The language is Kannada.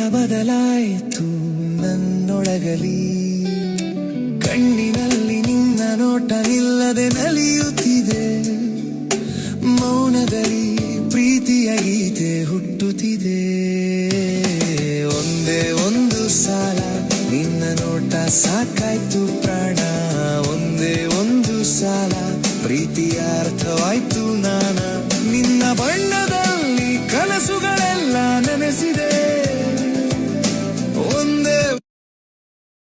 ಬದಲಾಯಿತು ನನ್ನೊಳಗಲಿ. ಕಣ್ಣಿನಲ್ಲಿ ನಿನ್ನ ನೋಟ ನಿಲ್ಲದೆ ನಲಿಯುತ್ತಿದೆ. ಮೌನದಲ್ಲಿ ಪ್ರೀತಿಯ ಗೀತೆ ಹುಟ್ಟುತ್ತಿದೆ. ಒಂದೇ ಒಂದು ಸಾಲ ನಿನ್ನ ನೋಟ ಸಾಕಾಯ್ತು ಪ್ರಾಣ. ಒಂದೇ ಒಂದು ಸಾಲ ಪ್ರೀತಿಯ ಅರ್ಥವಾಯ್ತು ನಾನ. ನಿನ್ನ ಬಣ್ಣದಲ್ಲಿ ಕನಸುಗಳೆಲ್ಲ ನೆನೆಸಿದೆ.